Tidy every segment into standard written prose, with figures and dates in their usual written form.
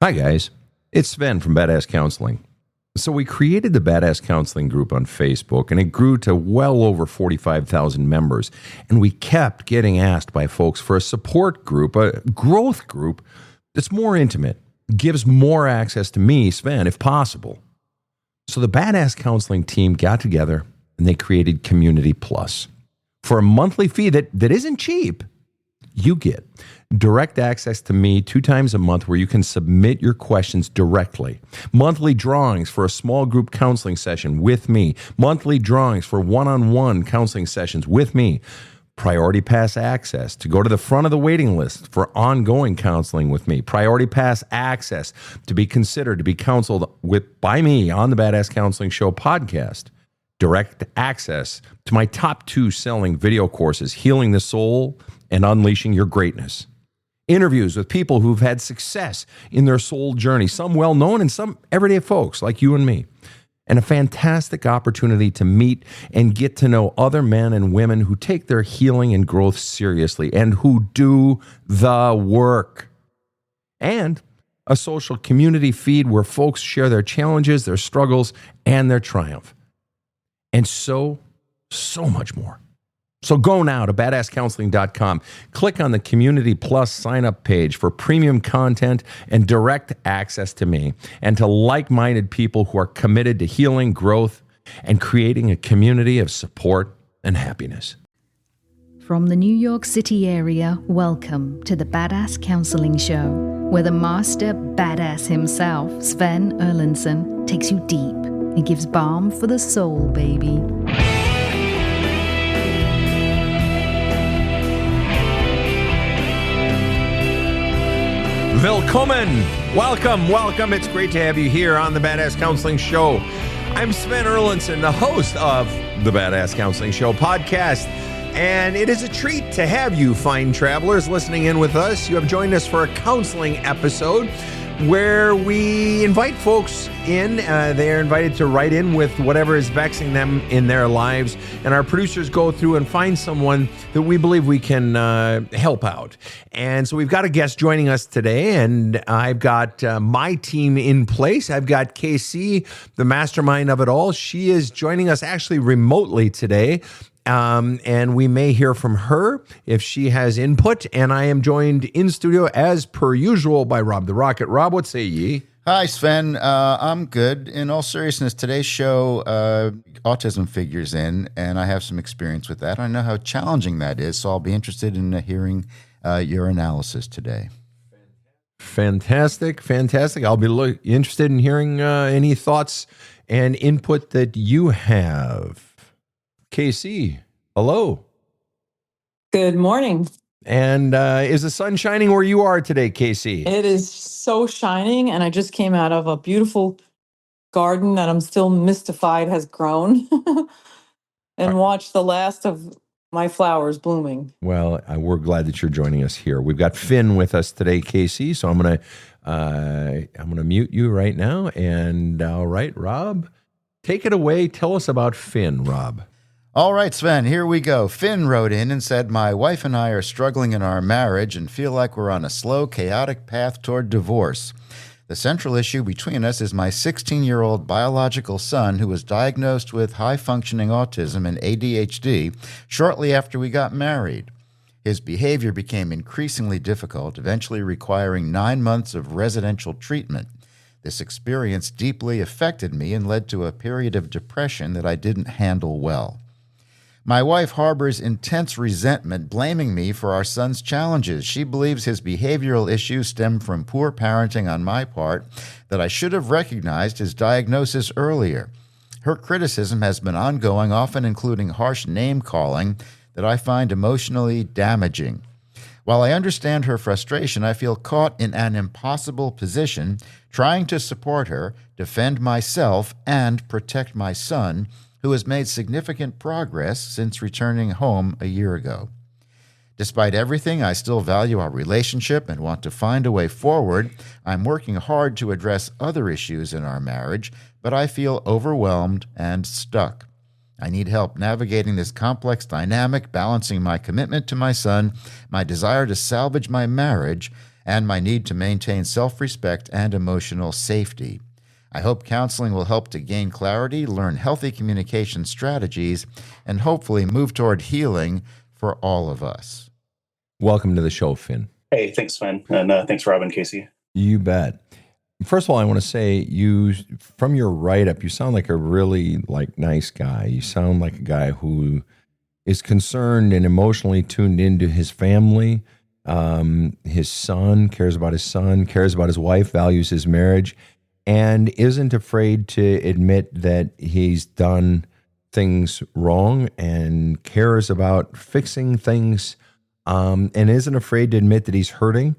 Hi, guys. It's Sven from Badass Counseling. So we created the Badass Counseling group on Facebook, and it grew to well over 45,000 members. And we kept getting asked by folks for a support group, a growth group that's more intimate, gives more access to me, Sven, if possible. So the Badass Counseling team got together, and they created Community Plus. For a monthly fee that isn't cheap, you get direct access to me 2 times a month where you can submit your questions directly. Monthly drawings for a small group counseling session with me. Monthly drawings for one-on-one counseling sessions with me. Priority Pass access to go to the front of the waiting list for ongoing counseling with me. Priority Pass access to be considered to be counseled by me on the Badass Counseling Show podcast. Direct access to my top 2 selling video courses, Healing the Soul and Unleashing Your Greatness. Interviews with people who've had success in their soul journey, some well-known and some everyday folks like you and me. And a fantastic opportunity to meet and get to know other men and women who take their healing and growth seriously and who do the work. And a social community feed where folks share their challenges, their struggles, and their triumph. And so much more. So go now to badasscounseling.com. Click on the Community Plus sign-up page for premium content and direct access to me and to like-minded people who are committed to healing, growth, and creating a community of support and happiness. From the New York City area, welcome to the Badass Counseling Show, where the master badass himself, Sven Erlandson, takes you deep and gives balm for the soul, baby. Willkommen. Welcome. It's great to have you here on the Badass Counseling Show. I'm Sven Erlandson, the host of the Badass Counseling Show podcast. And it is a treat to have you, fine travelers, listening in with us. You have joined us for a counseling episode where we invite folks in. They are invited to write in with whatever is vexing them in their lives. And our producers go through and find someone that we believe we can help out. And so we've got a guest joining us today, and I've got my team in place. I've got KC, the mastermind of it all. She is joining us actually remotely today. And we may hear from her if she has input. And I am joined in studio as per usual by Rob the Rocket. Rob, what say ye? Hi, Sven. I'm good. In all seriousness, today's show, autism figures in, and I have some experience with that. I know how challenging that is, so I'll be interested in hearing your analysis today. Fantastic. I'll be interested in hearing any thoughts and input that you have. KC, hello. Good morning. And is the sun shining where you are today, KC? It is so shining, and I just came out of a beautiful garden that I'm still mystified has grown and watched the last of my flowers blooming. Well, we're glad that you're joining us here. We've got Finn with us today, KC, so I'm gonna mute you right now. And all right, Rob, take it away. Tell us about Finn, Rob. All right, Sven, here we go. Finn wrote in and said, my wife and I are struggling in our marriage and feel like we're on a slow, chaotic path toward divorce. The central issue between us is my 16-year-old biological son who was diagnosed with high-functioning autism and ADHD shortly after we got married. His behavior became increasingly difficult, eventually requiring 9 months of residential treatment. This experience deeply affected me and led to a period of depression that I didn't handle well. My wife harbors intense resentment, blaming me for our son's challenges. She believes his behavioral issues stem from poor parenting on my part, that I should have recognized his diagnosis earlier. Her criticism has been ongoing, often including harsh name-calling that I find emotionally damaging. While I understand her frustration, I feel caught in an impossible position, trying to support her, defend myself, and protect my son, who has made significant progress since returning home a year ago. Despite everything, I still value our relationship and want to find a way forward. I'm working hard to address other issues in our marriage, but I feel overwhelmed and stuck. I need help navigating this complex dynamic, balancing my commitment to my son, my desire to salvage my marriage, and my need to maintain self-respect and emotional safety. I hope counseling will help to gain clarity, learn healthy communication strategies, and hopefully move toward healing for all of us. Welcome to the show, Finn. Hey, thanks, Sven. And thanks, Rob and Casey. You bet. First of all, I want to say from your write-up, you sound like a really nice guy. You sound like a guy who is concerned and emotionally tuned into his family, his son, cares about his wife, values his marriage, and isn't afraid to admit that he's done things wrong and cares about fixing things, and isn't afraid to admit that he's hurting.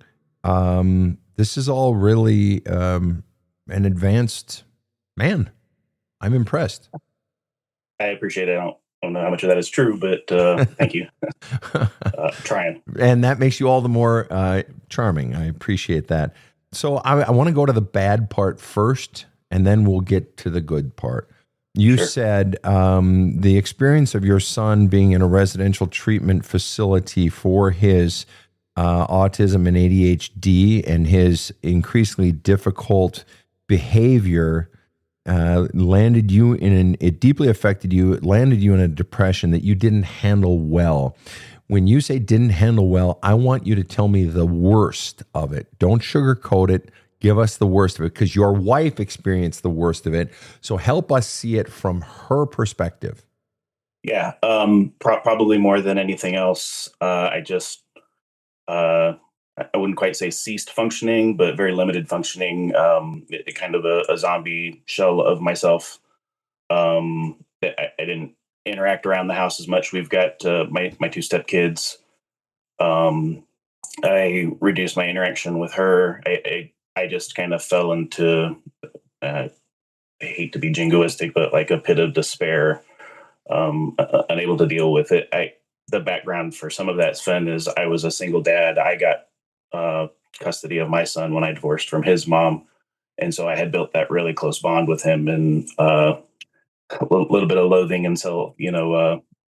This is all really an advanced man. I'm impressed. I appreciate it. I don't know how much of that is true, but thank you. Trying. And that makes you all the more charming. I appreciate that. So I want to go to the bad part first, and then we'll get to the good part. You Sure. said the experience of your son being in a residential treatment facility for his autism and ADHD and his increasingly difficult behavior it deeply affected you. It landed you in a depression that you didn't handle well. When you say didn't handle well, I want you to tell me the worst of it. Don't sugarcoat it. Give us the worst of it, because your wife experienced the worst of it. So help us see it from her perspective. Yeah, probably more than anything else. I wouldn't quite say ceased functioning, but very limited functioning. Kind of a zombie shell of myself. I didn't interact around the house as much. We've got my two stepkids. I reduced my interaction with her. I just kind of fell into, I hate to be jingoistic, but like a pit of despair, unable to deal with it. The background for some of that, Sven, is I was a single dad. I got custody of my son when I divorced from his mom. And so I had built that really close bond with him, and a little bit of loathing until,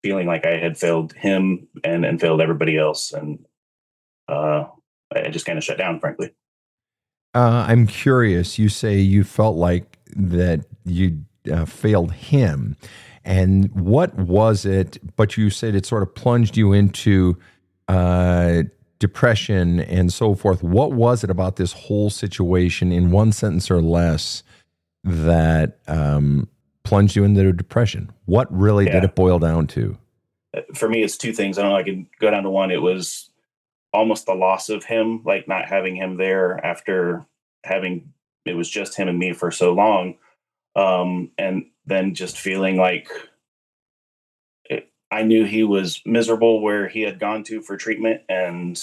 feeling like I had failed him and failed everybody else. And I just kind of shut down, frankly. I'm curious. You say you felt like that you failed him. And what was it? But you said it sort of plunged you into depression and so forth. What was it about this whole situation, in one sentence or less, that plunged you into depression? What really did it boil down to? For me, it's two things. I don't know. I can go down to one. It was almost the loss of him, like not having him there after it was just him and me for so long. And then just feeling like I knew he was miserable where he had gone to for treatment. And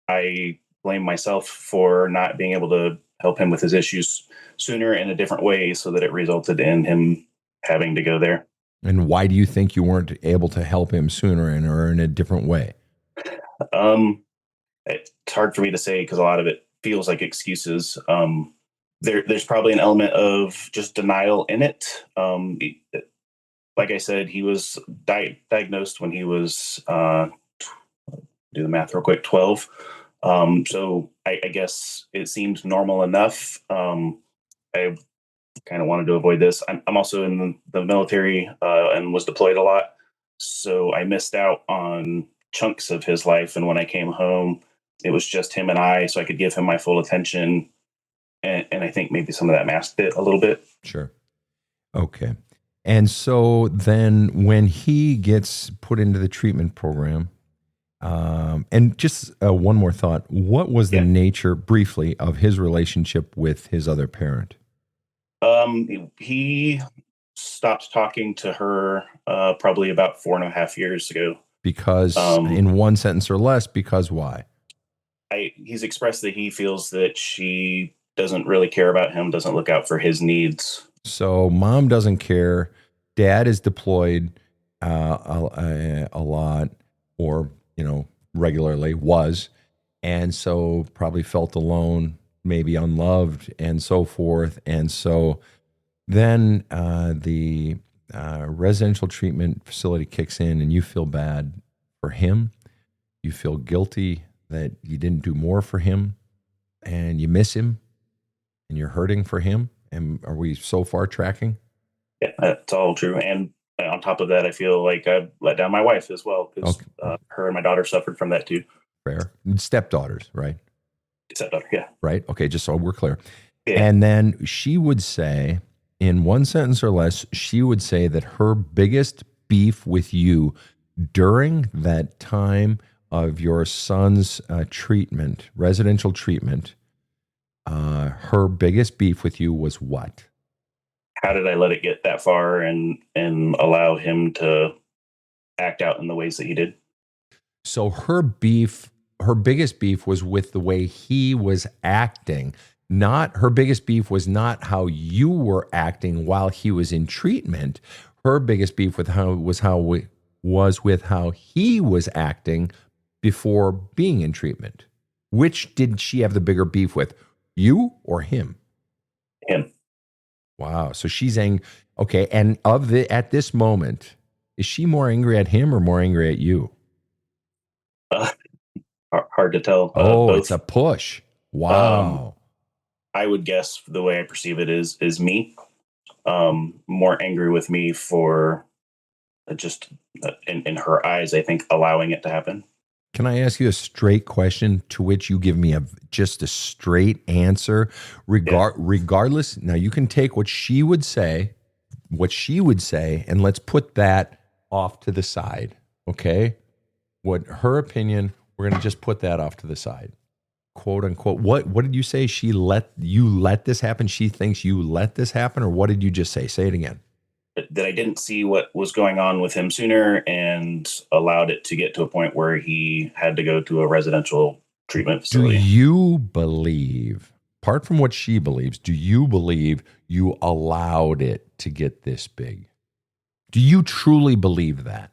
I blame myself for not being able to help him with his issues sooner in a different way, so that it resulted in him having to go there. And why do you think you weren't able to help him sooner or in a different way? It's hard for me to say, because a lot of it feels like excuses. There's probably an element of just denial in it. Like I said, he was diagnosed when he was, do the math real quick, 12. So I guess it seemed normal enough. I kind of wanted to avoid this. I'm also in the military and was deployed a lot. So I missed out on chunks of his life. And when I came home, it was just him and I, so I could give him my full attention. And I think maybe some of that masked it a little bit. Sure. Okay. And so then when he gets put into the treatment program, and just one more thought, what was the nature, briefly, of his relationship with his other parent? He stopped talking to her probably about 4.5 years ago. Because, in one sentence or less, because why? He's expressed that he feels that she doesn't really care about him, doesn't look out for his needs. So mom doesn't care. Dad is deployed a lot, or, regularly was. And so probably felt alone, maybe unloved, and so forth. And so then the residential treatment facility kicks in, and you feel bad for him. You feel guilty that you didn't do more for him and you miss him and you're hurting for him? And are we so far tracking? Yeah, that's all true. And on top of that, I feel like I let down my wife as well, because her and my daughter suffered from that too. Fair. Stepdaughters, right? Stepdaughter, yeah. Right. Okay. Just so we're clear. Yeah. And then she would say, in one sentence or less, she would say that her biggest beef with you during that time of your son's treatment, residential treatment, her biggest beef with you was what? How did I let it get that far and allow him to act out in the ways that he did? So her biggest beef was with the way he was acting. Her biggest beef was not how you were acting while he was in treatment. Her biggest beef with with how he was acting before being in treatment. Which did she have the bigger beef with, you or him? Him. Wow. So she's angry. Okay. And at this moment, is she more angry at him or more angry at you? Hard to tell. Both. It's a push. Wow. I would guess the way I perceive it is me. More angry with me for just in her eyes, I think, allowing it to happen. Can I ask you a straight question to which you give me just a straight answer? Regardless, now you can take what she would say, and let's put that off to the side, okay? What her opinion, we're going to just put that off to the side, quote unquote. What did you say? Let this happen? She thinks you let this happen, or what did you just say? Say it again. That I didn't see what was going on with him sooner and allowed it to get to a point where he had to go to a residential treatment facility. Do you believe, apart from what she believes, do you believe you allowed it to get this big? Do you truly believe that?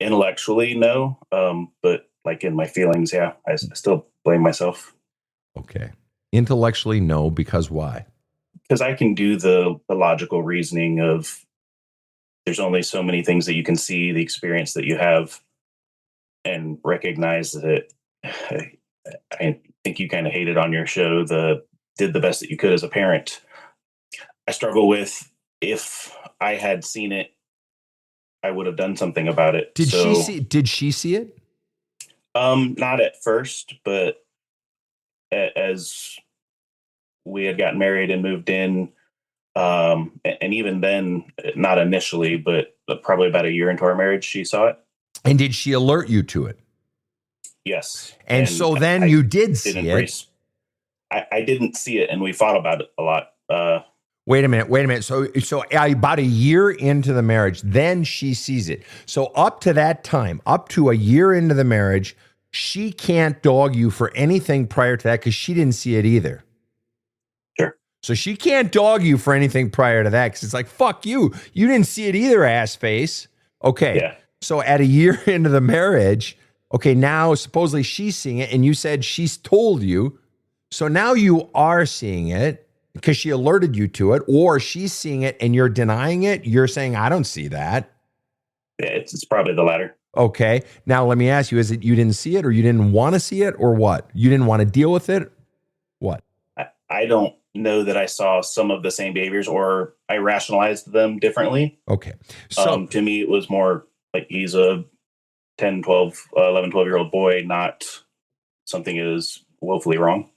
Intellectually, no. But like in my feelings, yeah, I still blame myself. Okay. Intellectually, no, because why? Because I can do the logical reasoning of there's only so many things that you can see, the experience that you have, and recognize that I think you kind of hated on your show did the best that you could as a parent. I struggle with, if I had seen it, I would have done something about it. Did she see it? Not at first, but as we had gotten married and moved in, and even then, not initially, but probably about a year into our marriage, she saw it. And did she alert you to it? Yes. And so then you did see it. I didn't see it, and we fought about it a lot. Wait a minute. So about a year into the marriage, then she sees it. So up to that time, up to a year into the marriage, she can't dog you for anything prior to that because she didn't see it either. Sure. So she can't dog you for anything prior to that because it's like, fuck you. You didn't see it either, ass face. Okay. Yeah. So at a year into the marriage, okay, now supposedly she's seeing it and you said she's told you. So now you are seeing it because she alerted you to it, or she's seeing it and you're denying it. You're saying, I don't see that. Yeah, it's probably the latter. Okay. Now let me ask you, is it you didn't see it or you didn't want to see it or what? You didn't want to deal with it? What? I don't know that I saw some of the same behaviors or I rationalized them differently. Okay. So to me, it was more like he's a 10, 12, 11, 12-year-old boy, not something is woefully wrong.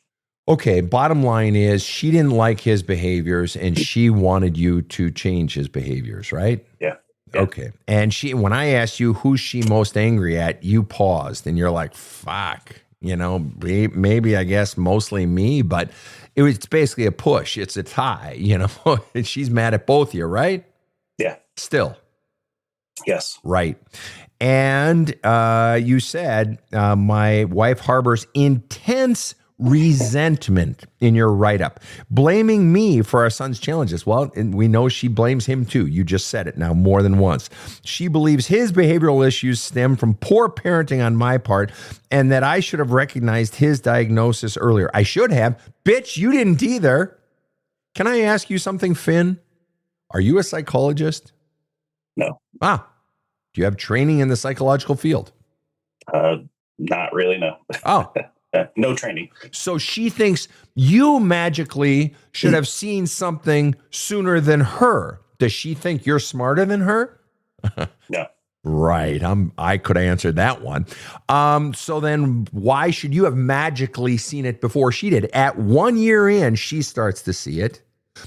Okay, bottom line is she didn't like his behaviors and she wanted you to change his behaviors, right? Yeah. Okay. And when I asked you who's she most angry at, you paused and you're like, fuck, maybe I guess mostly me, but it's basically a push. It's a tie, and she's mad at both of you, right? Yeah. Still. Yes. Right. And you said my wife harbors intense resentment in your write-up, blaming me for our son's challenges. Well, and we know she blames him too. You just said it now more than once. She believes his behavioral issues stem from poor parenting on my part and that I should have recognized his diagnosis earlier. I should have. Bitch, you didn't either. Can I ask you something, Finn? Are you a psychologist? No. Do you have training in the psychological field? Not really, no. Oh, No training. so she thinks you magically should have seen something sooner than her. Does she think you're smarter than her? No. Right. I could answer that one. So then why should you have magically seen it before she did? At 1 year in, she starts to see it.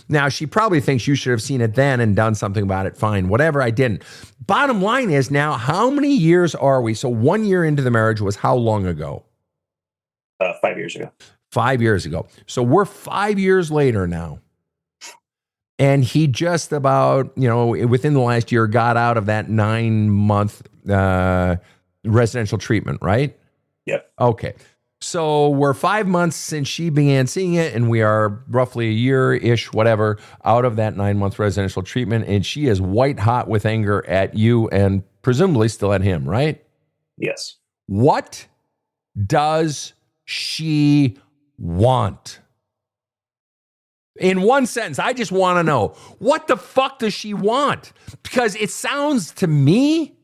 Now, she probably thinks you should have seen it then and done something about it. Fine, whatever, I didn't. Bottom line is now, how many years are we? So 1 year into the marriage was how long ago? 5 years ago. 5 years ago. So we're 5 years later now. And he just about, within the last year got out of that 9-month residential treatment, right? Yep. Okay. So we're 5 months since she began seeing it, and we are roughly a year-ish, whatever, out of that 9-month residential treatment, and she is white hot with anger at you and presumably still at him, right? Yes. What does she want? In one sentence, I just want to know, what the fuck does she want? Because it sounds to me,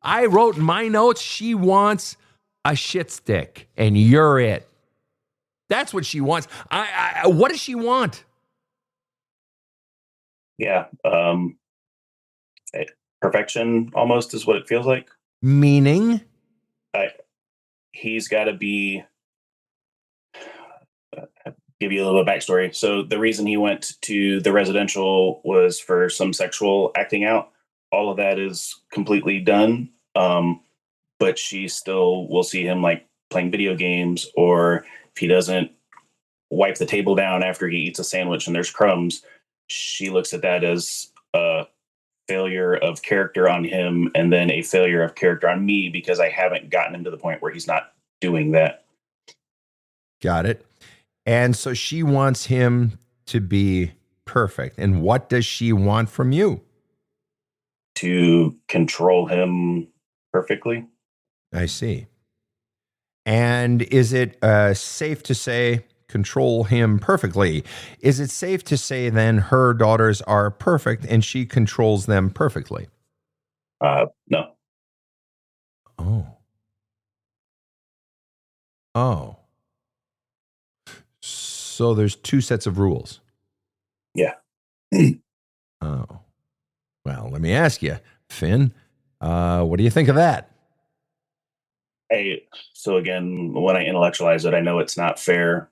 I wrote in my notes, she wants a shit stick, and you're it. That's what she wants. What does she want? Yeah. Perfection almost is what it feels like. Meaning? He's got to be... give you a little bit of backstory. So the reason he went to the residential was for some sexual acting out. All of that is completely done. But she still will see him like playing video games, or if he doesn't wipe the table down after he eats a sandwich and there's crumbs, she looks at that as a failure of character on him and then a failure of character on me because I haven't gotten him to the point where he's not doing that. Got it. And so she wants him to be perfect. And what does she want from you? To control him perfectly. I see. And is it safe to say control him perfectly? Is it safe to say then her daughters are perfect and she controls them perfectly? No. Oh. So there's two sets of rules. Yeah. Oh. Well, let me ask you, Finn, what do you think of that? So again, when I intellectualize it, I know it's not fair.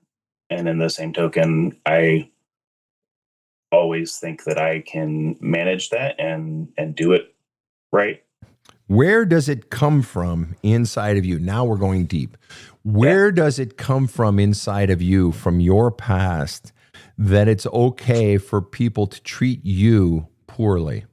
And in the same token, I always think that I can manage that and do it right. Where does it come from inside of you? Now we're going deep. Where does it come from inside of you, from your past, that it's okay for people to treat you poorly?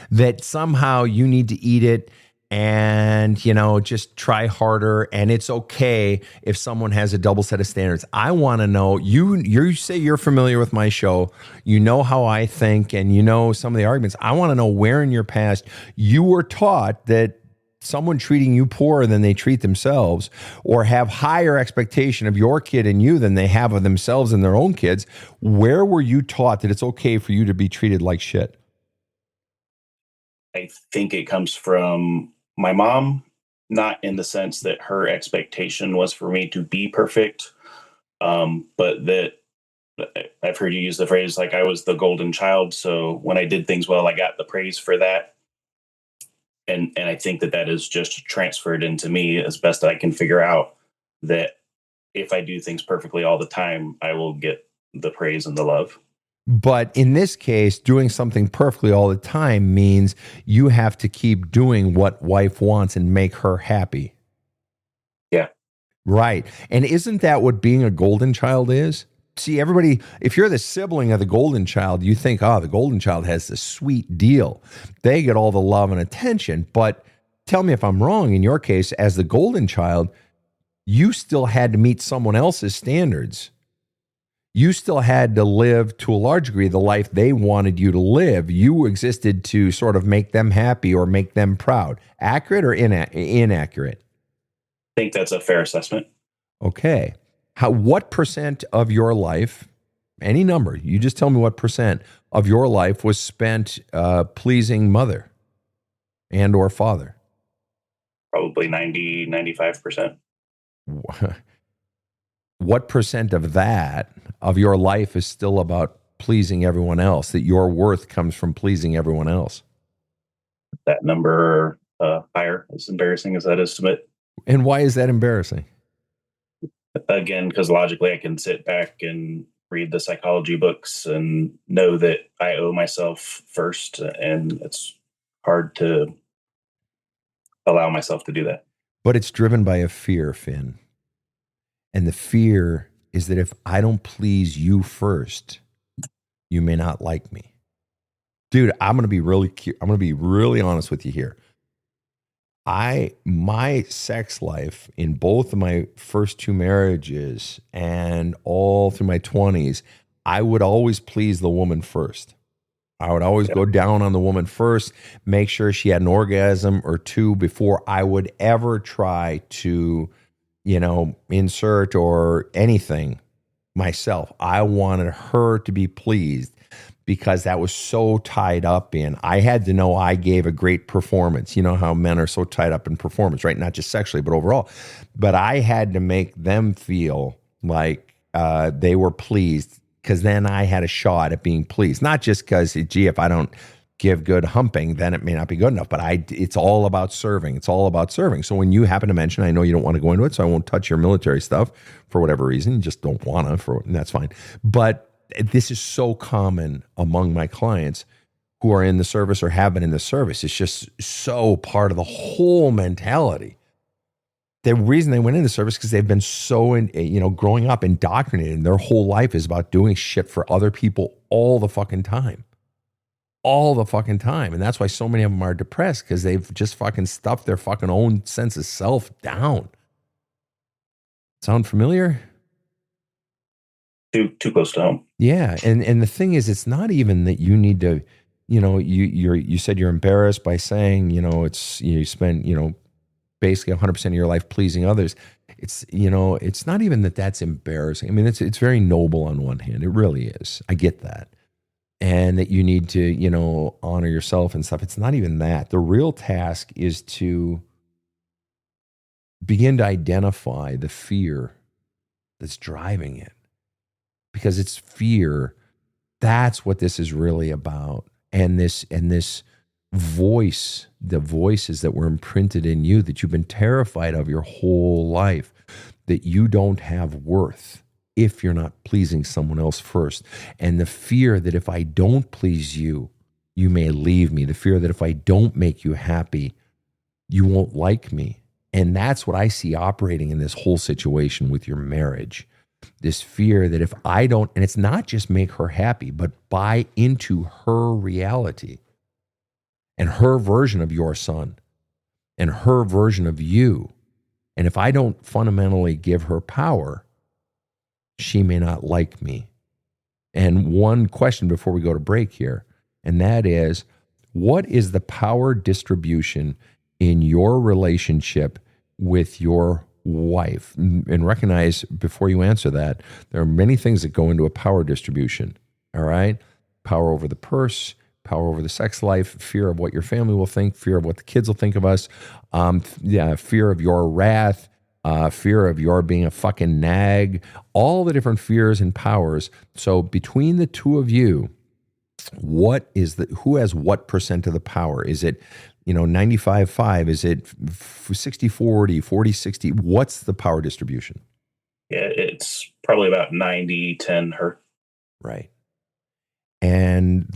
That somehow you need to eat it and, just try harder, and it's okay if someone has a double set of standards. I want to know, you say you're familiar with my show, you know how I think, and you know some of the arguments. I want to know where in your past you were taught that someone treating you poorer than they treat themselves, or have higher expectation of your kid and you than they have of themselves and their own kids. Where were you taught that it's okay for you to be treated like shit? I think it comes from my mom, not in the sense that her expectation was for me to be perfect, but that I've heard you use the phrase like I was the golden child. So when I did things well, I got the praise for that. And I think that is just transferred into me as best I can figure out, that if I do things perfectly all the time, I will get the praise and the love. But in this case, doing something perfectly all the time means you have to keep doing what wife wants and make her happy. Yeah. Right. And isn't that what being a golden child is? See, everybody, if you're the sibling of the golden child, you think, the golden child has this sweet deal. They get all the love and attention. But tell me if I'm wrong, in your case, as the golden child, you still had to meet someone else's standards. You still had to live, to a large degree, the life they wanted you to live. You existed to sort of make them happy or make them proud. Accurate or inaccurate? I think that's a fair assessment. Okay. What percent of your life, any number, you just tell me what percent of your life was spent pleasing mother and or father? probably 95%. What percent of that, of your life, is still about pleasing everyone else, that your worth comes from pleasing everyone else? That number higher, as embarrassing as that is to admit. And why is that embarrassing? Again, because logically I can sit back and read the psychology books and know that I owe myself first, and it's hard to allow myself to do that. But it's driven by a fear, Finn. And the fear is that if I don't please you first, you may not like me. Dude, I'm going to be really honest with you here. My sex life in both of my first two marriages and all through my 20s, I would always please the woman first. I would always go down on the woman first, make sure she had an orgasm or two before I would ever try to, insert or anything myself. I wanted her to be pleased because that was so tied up in, I had to know I gave a great performance. You know how men are so tied up in performance, right? Not just sexually, but overall. But I had to make them feel like they were pleased, because then I had a shot at being pleased. Not just because, gee, if I don't give good humping, then it may not be good enough. But it's all about serving. It's all about serving. So when you happen to mention, I know you don't want to go into it, so I won't touch your military stuff for whatever reason. You just don't want to, and that's fine. But this is so common among my clients who are in the service or have been in the service. It's just so part of the whole mentality. The reason they went into service because they've been so, growing up indoctrinated, and their whole life is about doing shit for other people all the fucking time. All the fucking time. And that's why so many of them are depressed, because they've just fucking stuffed their fucking own sense of self down. Sound familiar? Too close to home. Yeah. And the thing is, it's not even that you need to, you said you're embarrassed by saying, you spend, basically 100% of your life pleasing others. It's not even that's embarrassing. I mean, it's very noble on one hand. It really is. I get that. And that you need to, honor yourself and stuff. It's not even that. The real task is to begin to identify the fear that's driving it. Because it's fear. That's what this is really about. And this voice, the voices that were imprinted in you that you've been terrified of your whole life, that you don't have worth if you're not pleasing someone else first. And the fear that if I don't please you, you may leave me. The fear that if I don't make you happy, you won't like me. And that's what I see operating in this whole situation with your marriage. This fear that if I don't, and it's not just make her happy, but buy into her reality and her version of your son and her version of you. And if I don't fundamentally give her power, she may not like me. And one question before we go to break here, and that is, what is the power distribution in your relationship with your wife? And recognize, before you answer that, there are many things that go into a power distribution, all right? Power over the purse, power over the sex life, fear of what your family will think, fear of what the kids will think of us, fear of your wrath, fear of your being a fucking nag, all the different fears and powers. So between the two of you, who has what percent of the power? Is it, 95-5? Is it 60-40, 40-60? What's the power distribution? Yeah, it's probably about 90-10 her. Right. And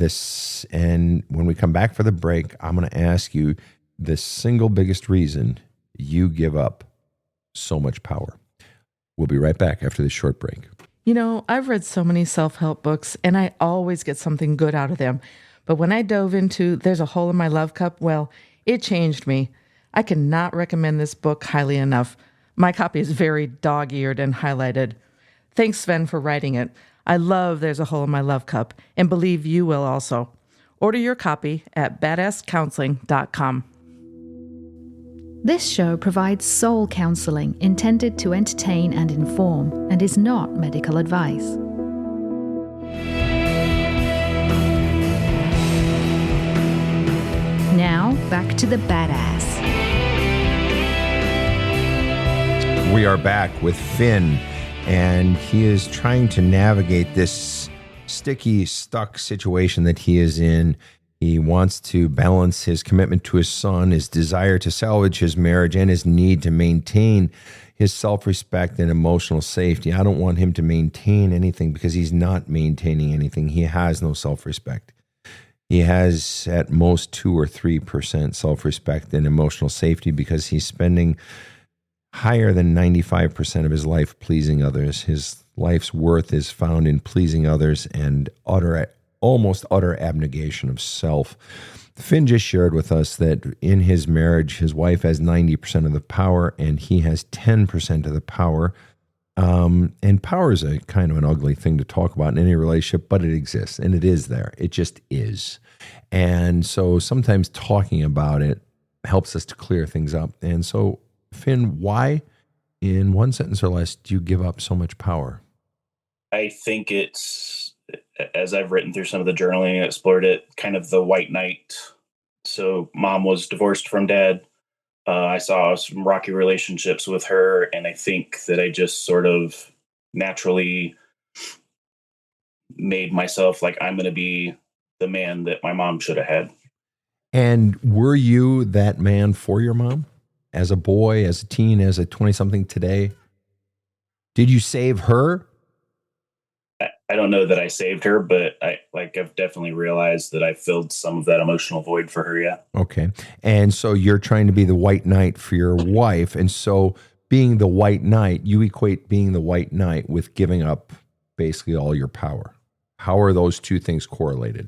when we come back for the break, I'm going to ask you the single biggest reason you give up so much power. We'll be right back after this short break. I've read so many self-help books, and I always get something good out of them. But when I dove into There's a Hole in My Love Cup, well, it changed me. I cannot recommend this book highly enough. My copy is very dog-eared and highlighted. Thanks, Sven, for writing it. I love There's a Hole in My Love Cup, and believe you will also. Order your copy at badasscounseling.com. This show provides soul counseling intended to entertain and inform, and is not medical advice. Now, back to the badass. We are back with Finn, and he is trying to navigate this sticky, stuck situation that he is in. He wants to balance his commitment to his son, his desire to salvage his marriage, and his need to maintain his self-respect and emotional safety. I don't want him to maintain anything because he's not maintaining anything. He has no self-respect. He has at most 2 or 3% self-respect and emotional safety because he's spending higher than 95% of his life pleasing others. His life's worth is found in pleasing others and almost utter abnegation of self. Finn just shared with us that in his marriage, his wife has 90% of the power and he has 10% of the power. And power is a kind of an ugly thing to talk about in any relationship, but it exists and it is there. It just is. And so sometimes talking about it helps us to clear things up. And so, Finn, why, in one sentence or less, do you give up so much power? I think it's, as I've written through some of the journaling and explored it, kind of the white knight. So mom was divorced from dad. I saw some rocky relationships with her, and I think that I just sort of naturally made myself like, I'm going to be the man that my mom should have had. And were you that man for your mom? As a boy, as a teen, as a 20-something today? Did you save her? I don't know that I saved her, but I've definitely realized that I filled some of that emotional void for her, yeah. Okay. And so you're trying to be the white knight for your wife. And so being the white knight, you equate being the white knight with giving up basically all your power. How are those two things correlated?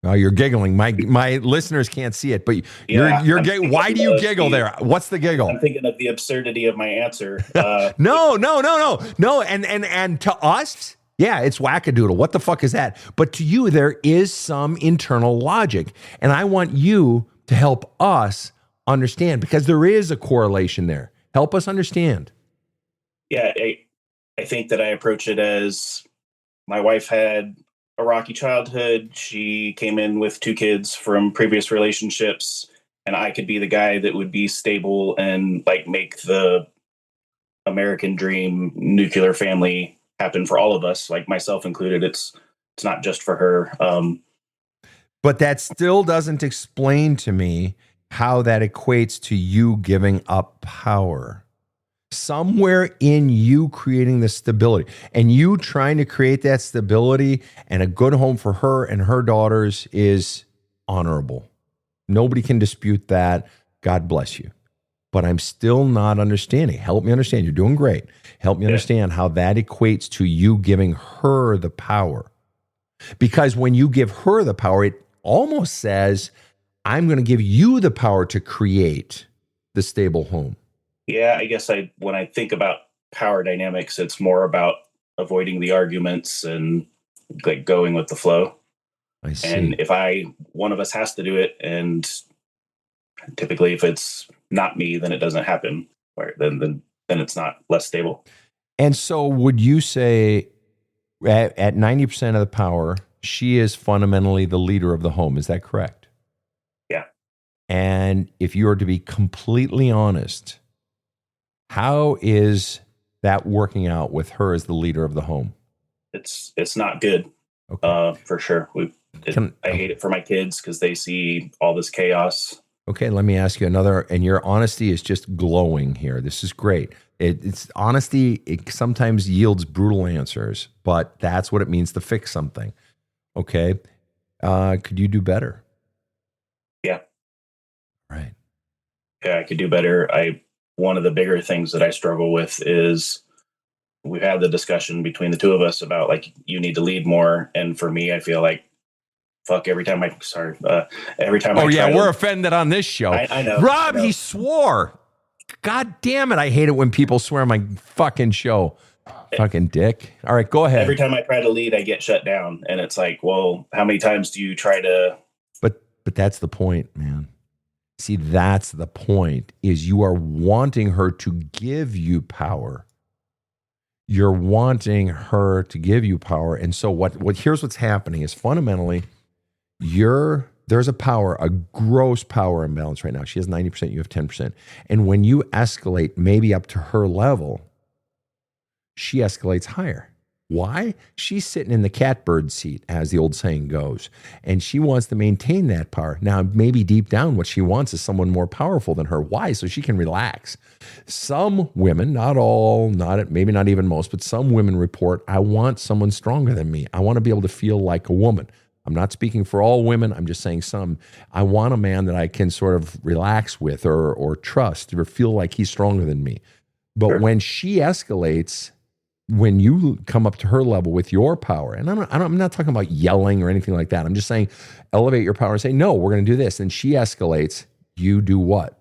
Oh, you're giggling. My listeners can't see it, but you're giggling. Why do you giggle there? What's the giggle? I'm thinking of the absurdity of my answer. No. And to us, yeah, it's wackadoodle. What the fuck is that? But to you, there is some internal logic. And I want you to help us understand because there is a correlation there. Help us understand. Yeah, I think that I approach it as my wife had a rocky childhood. She came in with 2 kids from previous relationships, and I could be the guy that would be stable and like make the American dream nuclear family happen for all of us, like myself included. It's not just for her. But that still doesn't explain to me how that equates to you giving up power. Somewhere in you creating the stability and you trying to create that stability and a good home for her and her daughters is honorable. Nobody can dispute that. God bless you. But I'm still not understanding. Help me understand. You're doing great. Help me understand how that equates to you giving her the power. Because when you give her the power, it almost says, I'm going to give you the power to create the stable home. Yeah, I guess when I think about power dynamics, it's more about avoiding the arguments and like going with the flow. I see. And if one of us has to do it, and typically if it's not me, then it doesn't happen. Or then it's not less stable. And so would you say at 90% of the power, she is fundamentally the leader of the home. Is that correct? Yeah. And if you were to be completely honest, how is that working out with her as the leader of the home? It's not good, for sure. I hate it for my kids because they see all this chaos. Okay, let me ask you another, and your honesty is just glowing here. This is great. It's honesty. It sometimes yields brutal answers, but that's what it means to fix something. Okay, could you do better? Yeah. Right. Yeah, I could do better. One of the bigger things that I struggle with is we've had the discussion between the two of us about like, you need to lead more. And for me, I feel like, fuck, every time we're offended on this show. I know. Rob, I know. He swore. God damn it. I hate it when people swear on my fucking show. Fucking dick. All right, go ahead. Every time I try to lead, I get shut down. And it's like, well, how many times do you try to... But that's the point, man. See, that's the point, is you are wanting her to give you power. You're wanting her to give you power. And so what here's what's happening is fundamentally you're there's a power, a gross power imbalance right now. She has 90%, you have 10%. And when you escalate maybe up to her level, she escalates higher. Why? She's sitting in the catbird seat, as the old saying goes, and she wants to maintain that power. Now, maybe deep down, what she wants is someone more powerful than her. Why? So she can relax. Some women, not all, maybe not even most, but some women report, I want someone stronger than me. I want to be able to feel like a woman. I'm not speaking for all women. I'm just saying some. I want a man that I can sort of relax with or trust or feel like he's stronger than me. But when she escalates, when you come up to her level with your power, and I'm not talking about yelling or anything like that. I'm just saying elevate your power and say, no, we're going to do this. And she escalates. You do what?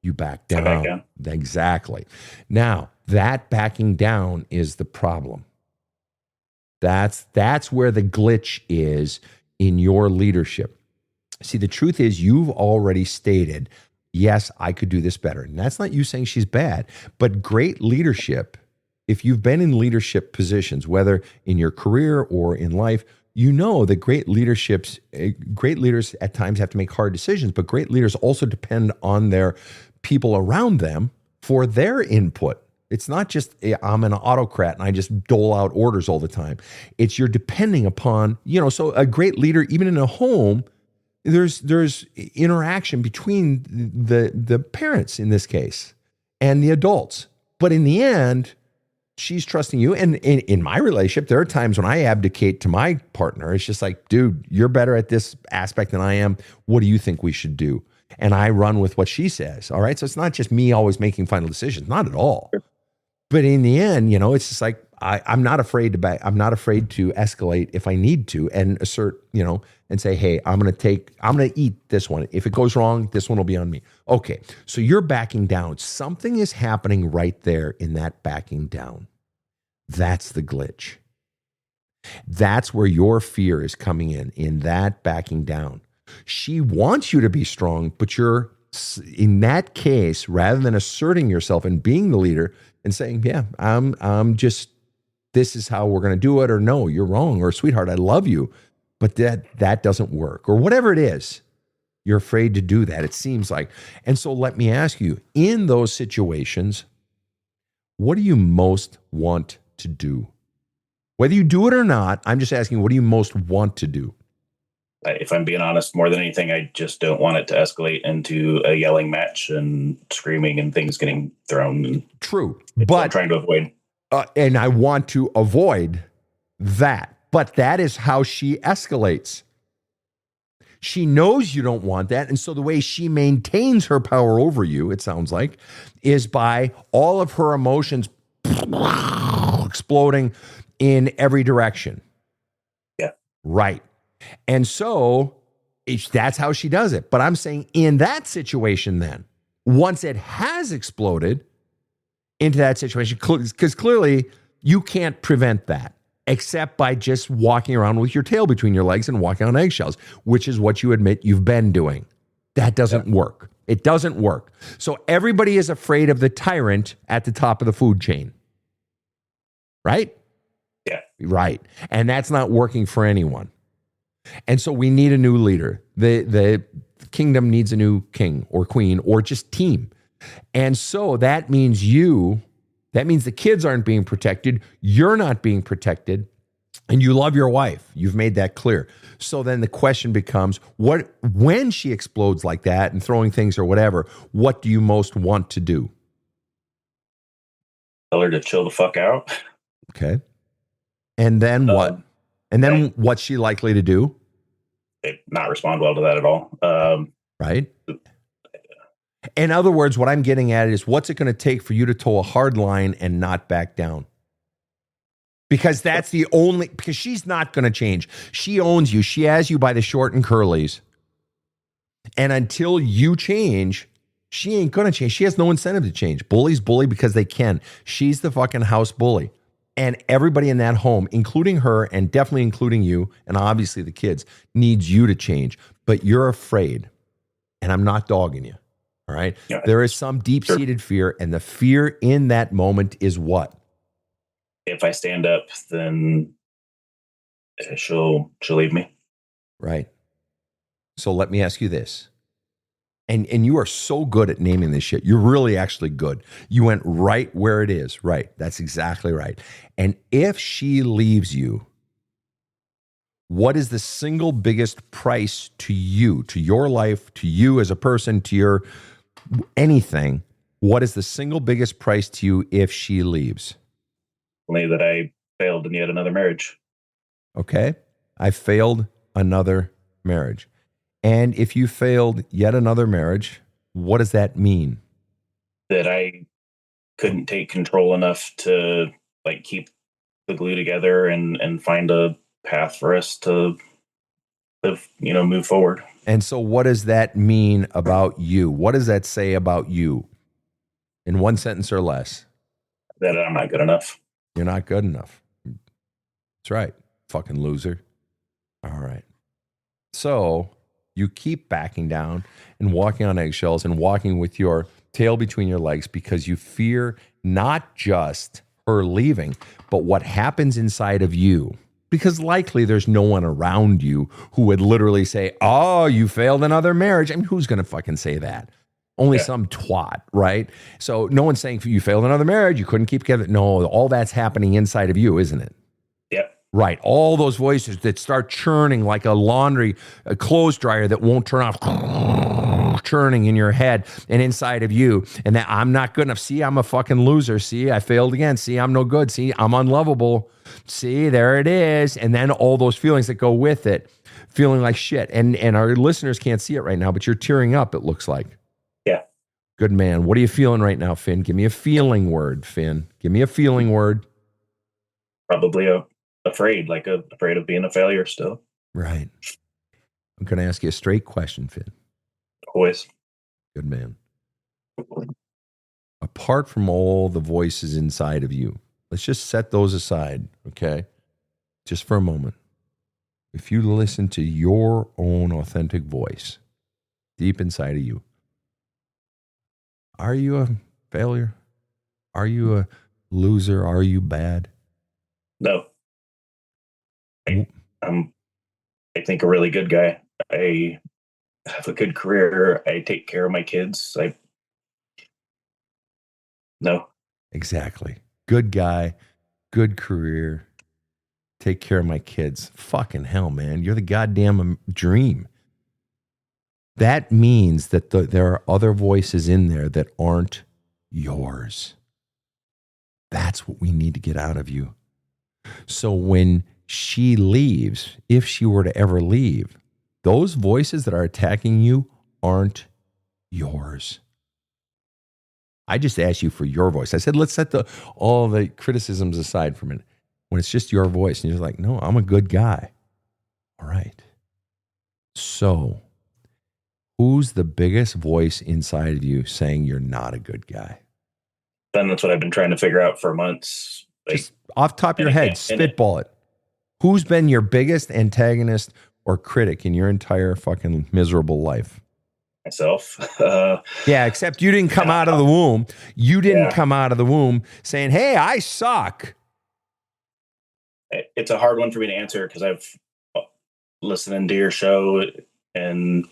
You back down. Back down. Exactly. Now, that backing down is the problem. That's where the glitch is in your leadership. See, the truth is you've already stated, yes, I could do this better. And that's not you saying she's bad, but great leadership, if you've been in leadership positions, whether in your career or in life, you know that great leaders at times have to make hard decisions, but great leaders also depend on their people around them for their input. It's not just I'm an autocrat and I just dole out orders all the time. It's you're depending upon, so a great leader, even in a home, there's interaction between the parents in this case and the adults. But in the end, she's trusting you. And in my relationship, there are times when I abdicate to my partner. It's just like, dude, you're better at this aspect than I am. What do you think we should do? And I run with what she says. All right. So it's not just me always making final decisions. Not at all. But in the end, it's just like, I'm not afraid to escalate if I need to and assert, and say, hey, I'm going to eat this one. If it goes wrong, this one will be on me. Okay. So you're backing down. Something is happening right there in that backing down. That's the glitch. That's where your fear is coming in that backing down. She wants you to be strong, but you're, in that case, rather than asserting yourself and being the leader and saying, yeah, I'm just, this is how we're going to do it, or no, you're wrong, or sweetheart, I love you, but that doesn't work, or whatever it is, you're afraid to do that, it seems like. And so let me ask you, in those situations, what do you most want to do? Whether you do it or not, I'm just asking, what do you most want to do? If I'm being honest, more than anything, I just don't want it to escalate into a yelling match and screaming and things getting thrown. True. But I'm trying to avoid. And I want to avoid that. But that is how she escalates. She knows you don't want that. And so the way she maintains her power over you, it sounds like, is by all of her emotions exploding in every direction. Yeah. Right. And so that's how she does it. But I'm saying in that situation then, once it has exploded into that situation, because clearly you can't prevent that except by just walking around with your tail between your legs and walking on eggshells, which is what you admit you've been doing. That doesn't work. It doesn't work. So everybody is afraid of the tyrant at the top of the food chain. Right? Yeah. Right. And that's not working for anyone. And so we need a new leader. The kingdom needs a new king or queen or just team. And so that means the kids aren't being protected. You're not being protected. And you love your wife. You've made that clear. So then the question becomes, when she explodes like that and throwing things or whatever, what do you most want to do? Tell her to chill the fuck out. Okay. And then what? And then what's she likely to do? Not respond well to that at all. Right. In other words, what I'm getting at is what's it going to take for you to toe a hard line and not back down? Because because she's not going to change. She owns you. She has you by the short and curlies. And until you change, she ain't going to change. She has no incentive to change. Bullies bully because they can. She's the fucking house bully. And everybody in that home, including her and definitely including you, and obviously the kids, needs you to change. But you're afraid. And I'm not dogging you. All right? Yeah, there is some deep-seated fear. And the fear in that moment is what? If I stand up, then she'll leave me. Right. So let me ask you this. And you are so good at naming this shit. You're really actually good. You went right where it is. Right. That's exactly right. And if she leaves you, what is the single biggest price to you, to your life, to you as a person, to your anything? What is the single biggest price to you if she leaves? Only that I failed in yet another marriage. Okay. I failed another marriage. And if you failed yet another marriage, what does that mean? That I couldn't take control enough to like keep the glue together and find a path for us to live, move forward. And so what does that mean about you? What does that say about you in one sentence or less? That I'm not good enough. You're not good enough. That's right. Fucking loser. All right. So you keep backing down and walking on eggshells and walking with your tail between your legs because you fear not just her leaving, but what happens inside of you. Because likely there's no one around you who would literally say, oh, you failed another marriage. I mean, who's going to fucking say that? Only some twat, right? So no one's saying you failed another marriage, you couldn't keep together. No, all that's happening inside of you, isn't it? Yep. Right. All those voices that start churning like a clothes dryer that won't turn off, churning in your head and inside of you. And that I'm not good enough. See, I'm a fucking loser. See, I failed again. See, I'm no good. See, I'm unlovable. See, there it is. And then all those feelings that go with it, feeling like shit. And our listeners can't see it right now, but you're tearing up, it looks like. Yeah. Good man. What are you feeling right now, Finn? Give me a feeling word, Finn. Give me a feeling word. Probably afraid of being a failure still. Right. I'm going to ask you a straight question, Finn. Always. Good man. Apart from all the voices inside of you, let's just set those aside, okay? Just for a moment. If you listen to your own authentic voice deep inside of you, are you a failure? Are you a loser? Are you bad? No. I'm I think a really good guy. I have a good career. I take care of my kids. No. Exactly. Good guy, good career, take care of my kids. Fucking hell, man. You're the goddamn dream. That means that there are other voices in there that aren't yours. That's what we need to get out of you. So when she leaves, if she were to ever leave, those voices that are attacking you aren't yours. I just asked you for your voice. I said, let's set all the criticisms aside for a minute. When it's just your voice, and you're like, no, I'm a good guy. All right. So who's the biggest voice inside of you saying you're not a good guy? Then that's what I've been trying to figure out for months. Just off the top of your head, spitball it. Who's been your biggest antagonist or critic in your entire fucking miserable life? Myself. Yeah, except you didn't come out of the womb. You didn't come out of the womb saying, hey, I suck. It's a hard one for me to answer because I've listened to your show and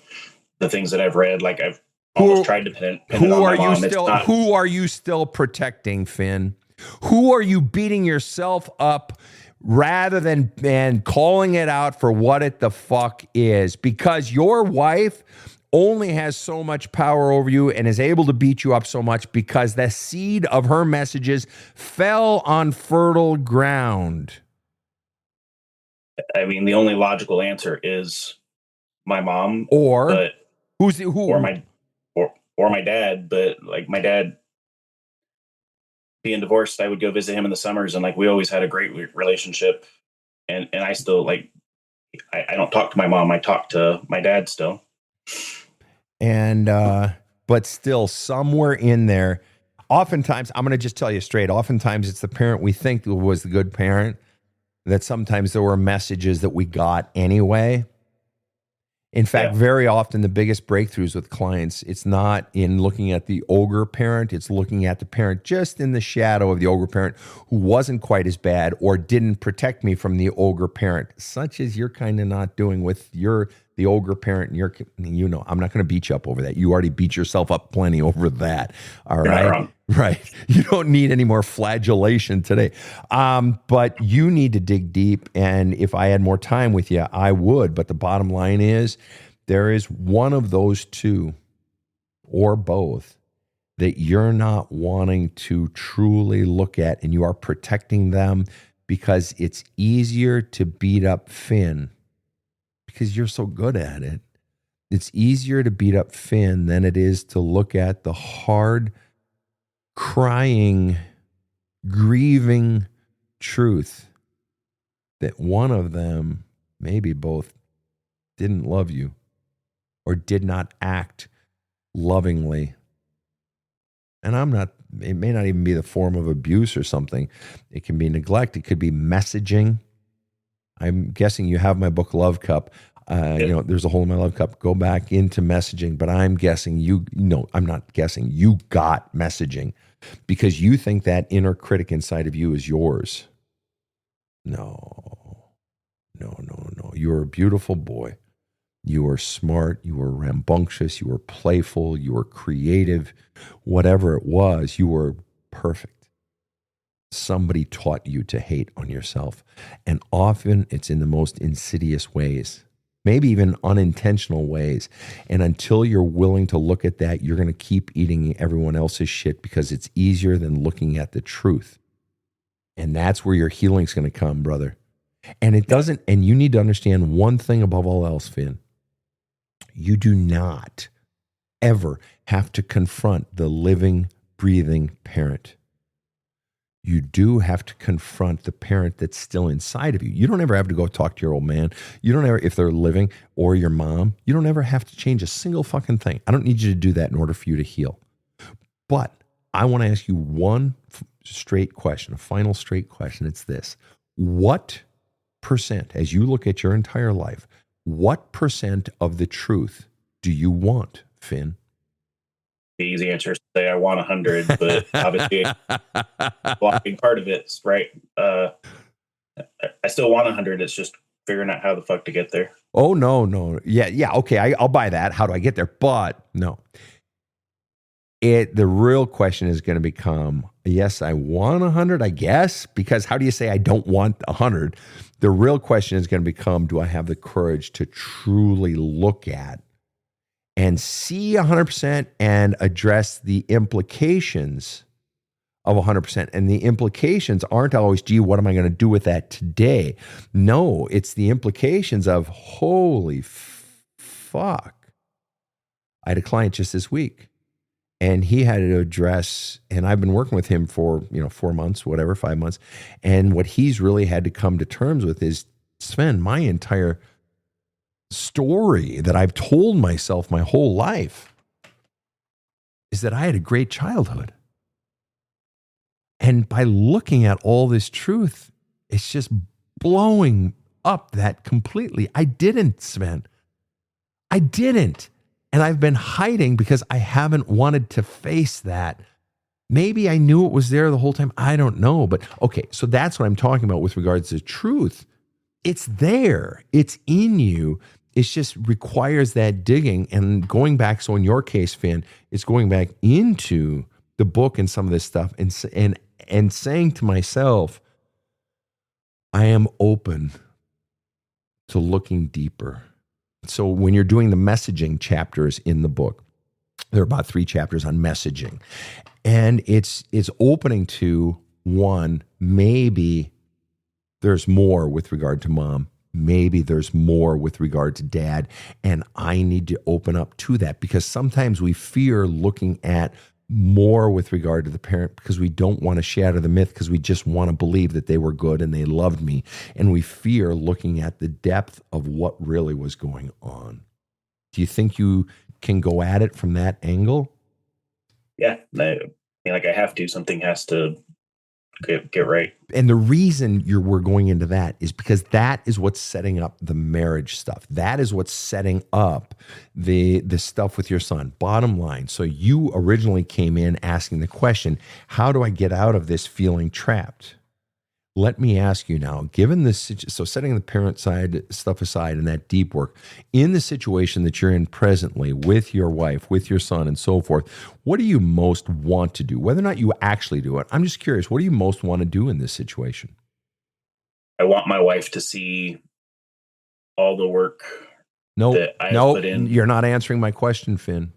the things that I've read. Like I've almost tried to pin it on my mom. Who are you still protecting, Finn? Who are you beating yourself up rather than calling it out for what it the fuck is? Because your wife only has so much power over you and is able to beat you up so much because the seed of her messages fell on fertile ground. I mean, the only logical answer is my mom, or my dad. But like my dad being divorced, I would go visit him in the summers, and like we always had a great relationship. And I still like I don't talk to my mom. I talk to my dad still. And but still somewhere in there, oftentimes, I'm going to just tell you straight, oftentimes it's the parent we think was the good parent, that sometimes there were messages that we got anyway. In fact, very often the biggest breakthroughs with clients, it's not in looking at the ogre parent, it's looking at the parent just in the shadow of the ogre parent who wasn't quite as bad or didn't protect me from the ogre parent, such as you're kind of not doing with your the ogre parent and I'm not going to beat you up over that. You already beat yourself up plenty over that. All You're right. not wrong. Right. You don't need any more flagellation today. But you need to dig deep. And if I had more time with you, I would. But the bottom line is there is one of those two or both that you're not wanting to truly look at, and you are protecting them because it's easier to beat up Finn because you're so good at it. It's easier to beat up Finn than it is to look at the hard, crying, grieving truth that one of them, maybe both, didn't love you or did not act lovingly. And it may not even be the form of abuse or something. It can be neglect. It could be messaging. I'm guessing you have my book, Love Cup. There's a hole in my love cup. Go back into messaging. But I'm guessing I'm not guessing. You got messaging because you think that inner critic inside of you is yours. No. You're a beautiful boy. You were smart, you were rambunctious, you were playful, you were creative, whatever it was, you were perfect. Somebody taught you to hate on yourself. And often it's in the most insidious ways, maybe even unintentional ways. And until you're willing to look at that, you're going to keep eating everyone else's shit because it's easier than looking at the truth. And that's where your healing's going to come, brother. And you need to understand one thing above all else, Finn. You do not ever have to confront the living, breathing parent. You do have to confront the parent that's still inside of you. You don't ever have to go talk to your old man. You don't ever, if they're living, or your mom, you don't ever have to change a single fucking thing. I don't need you to do that in order for you to heal. But I want to ask you one straight question, a final straight question. It's this. What percent, as you look at your entire life, what percent of the truth do you want, Finn? The easy answer is to say I want 100, but obviously blocking part of it, right? I still want 100. It's just figuring out how the fuck to get there. Oh, no. Yeah. Okay, I'll buy that. How do I get there? But no. The real question is going to become, yes, I want 100, I guess, because how do you say I don't want 100? The real question is going to become, do I have the courage to truly look at and see 100% and address the implications of 100%? And the implications aren't always, gee, what am I going to do with that today? No, it's the implications of, holy fuck. I had a client just this week. And he had to address, and I've been working with him for, 4 months, whatever, 5 months. And what he's really had to come to terms with is, Sven, my entire story that I've told myself my whole life is that I had a great childhood. And by looking at all this truth, it's just blowing up that completely. I didn't, Sven. I didn't. And I've been hiding because I haven't wanted to face that. Maybe I knew it was there the whole time. I don't know. But okay, so that's what I'm talking about with regards to truth. It's there. It's in you. It just requires that digging and going back. So in your case, Finn, it's going back into the book and some of this stuff and saying to myself, I am open to looking deeper. So when you're doing the messaging chapters in the book, there are about 3 chapters on messaging. And it's opening to one, maybe there's more with regard to mom. Maybe there's more with regard to dad. And I need to open up to that because sometimes we fear looking at more with regard to the parent because we don't want to shatter the myth because we just want to believe that they were good and they loved me. And we fear looking at the depth of what really was going on. Do you think you can go at it from that angle? Yeah. I have to. Something has to get right. And the reason we're going into that is because that is what's setting up the marriage stuff. That is what's setting up the stuff with your son. Bottom line. So you originally came in asking the question, how do I get out of this feeling trapped? let me ask you now, given this, so setting the parent side stuff aside and that deep work, in the situation that you're in presently with your wife, with your son and so forth, what do you most want to do? Whether or not you actually do it, I'm just curious, what do you most want to do in this situation? I want my wife to see all the work that I have put in. You're not answering my question, Finn.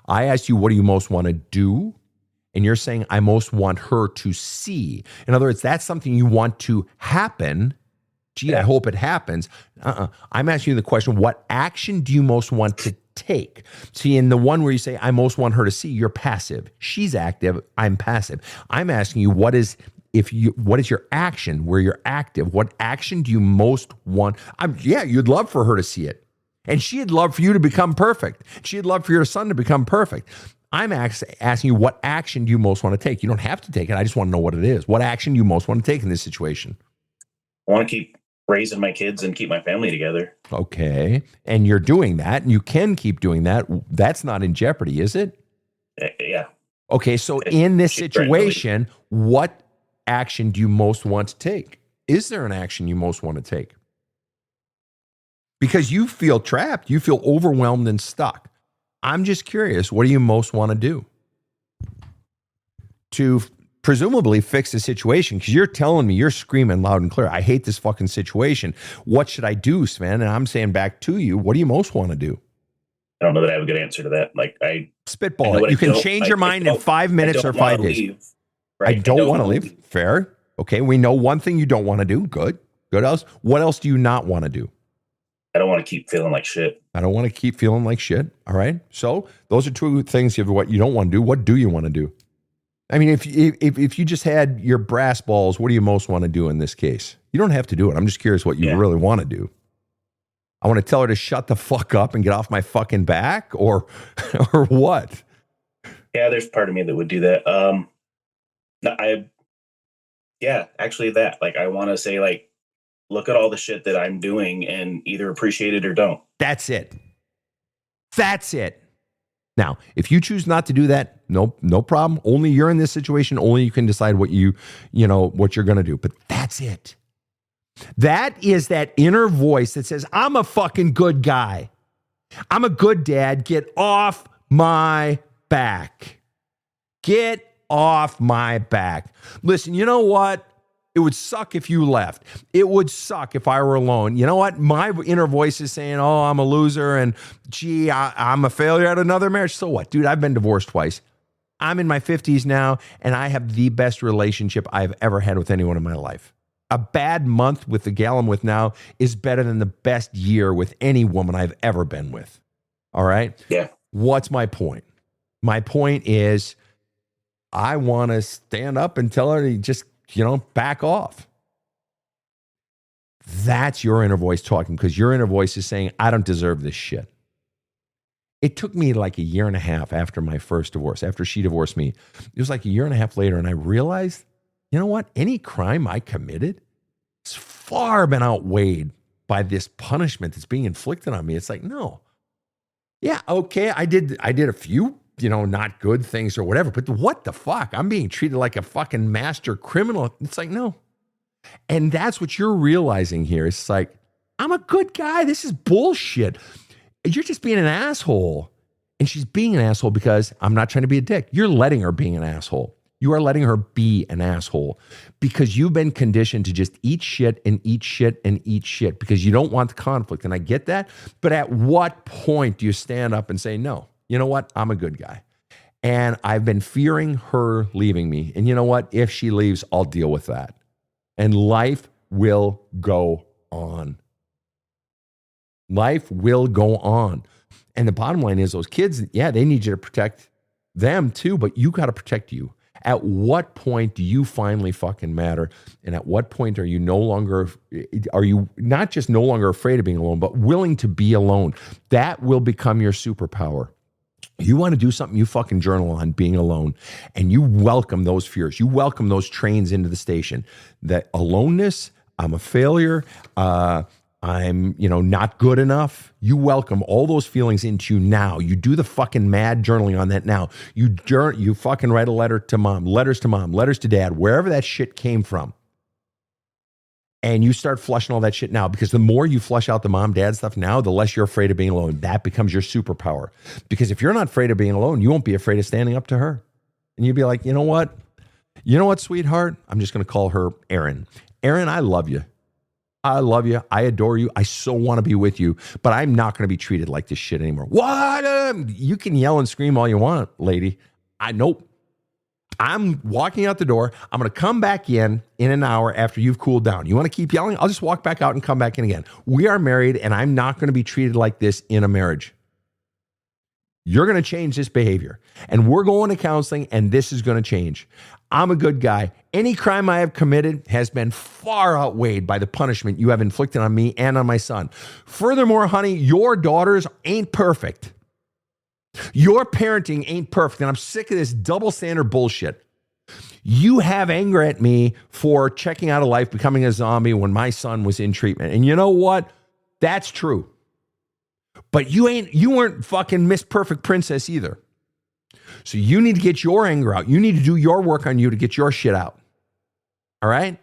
I asked you, what do you most want to do? And you're saying, I most want her to see. In other words, that's something you want to happen. Gee, I hope it happens. I'm asking you the question, what action do you most want to take? See, in the one where you say, I most want her to see, you're passive. She's active, I'm passive. I'm asking you, what is your action where you're active? What action do you most want? You'd love for her to see it. And she'd love for you to become perfect. She'd love for your son to become perfect. I'm asking you, what action do you most want to take? You don't have to take it. I just want to know what it is. What action do you most want to take in this situation? I want to keep raising my kids and keep my family together. Okay. And you're doing that, and you can keep doing that. That's not in jeopardy, is it? Yeah. Okay. So in this situation, what action do you most want to take? Is there an action you most want to take? Because you feel trapped. You feel overwhelmed and stuck. I'm just curious, what do you most want to do to presumably fix the situation? Because you're telling me, you're screaming loud and clear, I hate this fucking situation. What should I do, Sven? And I'm saying back to you, what do you most want to do? I don't know that I have a good answer to that. Like, spitball it. You can change your mind in 5 minutes or 5 days. Leave, right? I don't want to leave. Fair. Okay. We know one thing you don't want to do. Good. Good else. What else do you not want to do? I don't want to keep feeling like shit. I don't want to keep feeling like shit. All right. So those are two things of what you don't want to do. What do you want to do? I mean, if you just had your brass balls, what do you most want to do in this case? You don't have to do it. I'm just curious what you really want to do. I want to tell her to shut the fuck up and get off my fucking back, or what? Yeah, there's part of me that would do that. Actually that. Like, I want to say, like, look at all the shit that I'm doing and either appreciate it or don't. That's it. That's it. Now, if you choose not to do that, no problem. Only you're in this situation. Only you can decide what what you're going to do. But that's it. That is that inner voice that says, I'm a fucking good guy. I'm a good dad. Get off my back. Get off my back. Listen, you know what? It would suck if you left. It would suck if I were alone. You know what? My inner voice is saying, oh, I'm a loser, and gee, I'm a failure at another marriage. So what? Dude, I've been divorced twice. I'm in my 50s now, and I have the best relationship I've ever had with anyone in my life. A bad month with the gal I'm with now is better than the best year with any woman I've ever been with. All right? Yeah. What's my point? My point is, I want to stand up and tell her to just back off. That's your inner voice talking, because your inner voice is saying, I don't deserve this shit. It took me like a year and a half after my first divorce, after she divorced me. It was like a year and a half later, and I realized, you know what? Any crime I committed has far been outweighed by this punishment that's being inflicted on me. It's like, no. Yeah, okay, I did a few not good things or whatever, but what the fuck? I'm being treated like a fucking master criminal. It's like, no. And that's what you're realizing here. It's like, I'm a good guy. This is bullshit. You're just being an asshole. And she's being an asshole because I'm not trying to be a dick. You're letting her being an asshole. You are letting her be an asshole because you've been conditioned to just eat shit and eat shit and eat shit because you don't want the conflict. And I get that. But at what point do you stand up and say, no? You know what? I'm a good guy. And I've been fearing her leaving me. And you know what? If she leaves, I'll deal with that. And life will go on. Life will go on. And the bottom line is those kids, they need you to protect them too, but you got to protect you. At what point do you finally fucking matter? And at what point are you not just no longer afraid of being alone, but willing to be alone? That will become your superpower. You want to do something, you fucking journal on being alone, and you welcome those fears. You welcome those trains into the station. That aloneness, I'm a failure, I'm not good enough. You welcome all those feelings into you now. You do the fucking mad journaling on that now. You fucking write a letter to mom, letters to dad, wherever that shit came from. And you start flushing all that shit now, because the more you flush out the mom, dad stuff now, the less you're afraid of being alone. That becomes your superpower. Because if you're not afraid of being alone, you won't be afraid of standing up to her. And you'd be like, you know what? You know what, sweetheart? I'm just going to call her Erin. Erin, I love you. I love you. I adore you. I so want to be with you, but I'm not going to be treated like this shit anymore. What? You can yell and scream all you want, lady. Nope. I'm walking out the door. I'm going to come back in an hour after you've cooled down. You want to keep yelling? I'll just walk back out and come back in again. We are married, and I'm not going to be treated like this in a marriage. You're going to change this behavior, and we're going to counseling, and this is going to change. I'm a good guy. Any crime I have committed has been far outweighed by the punishment you have inflicted on me and on my son. Furthermore, honey, your daughters ain't perfect. Your parenting ain't perfect, and I'm sick of this double standard bullshit. You have anger at me for checking out of life, becoming a zombie when my son was in treatment. And you know what? That's true. But you weren't fucking Miss Perfect Princess either. So you need to get your anger out. You need to do your work on you to get your shit out. All right?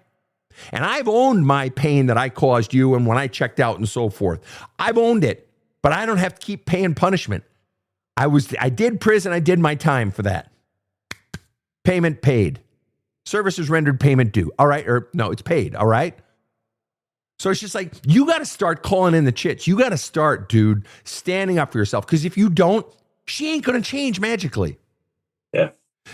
And I've owned my pain that I caused you and when I checked out and so forth. I've owned it, but I don't have to keep paying punishment. I did prison. I did my time for that. Payment paid. Services rendered, payment due. All right. Or no, it's paid. All right. So it's just like, you got to start calling in the chits. You got to start, dude, standing up for yourself. Because if you don't, she ain't going to change magically. Yeah.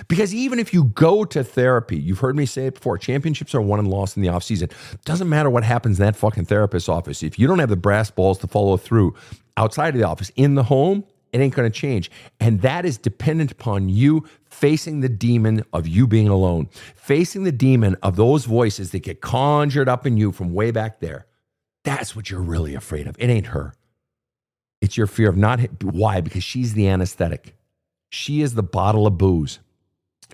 Because even if you go to therapy, you've heard me say it before, championships are won and lost in the off season. Doesn't matter what happens in that fucking therapist's office. If you don't have the brass balls to follow through outside of the office, in the home, it ain't going to change. And that is dependent upon you facing the demon of you being alone, facing the demon of those voices that get conjured up in you from way back there. That's what you're really afraid of. It ain't her. It's your fear of not. Why? Because she's the anesthetic. She is the bottle of booze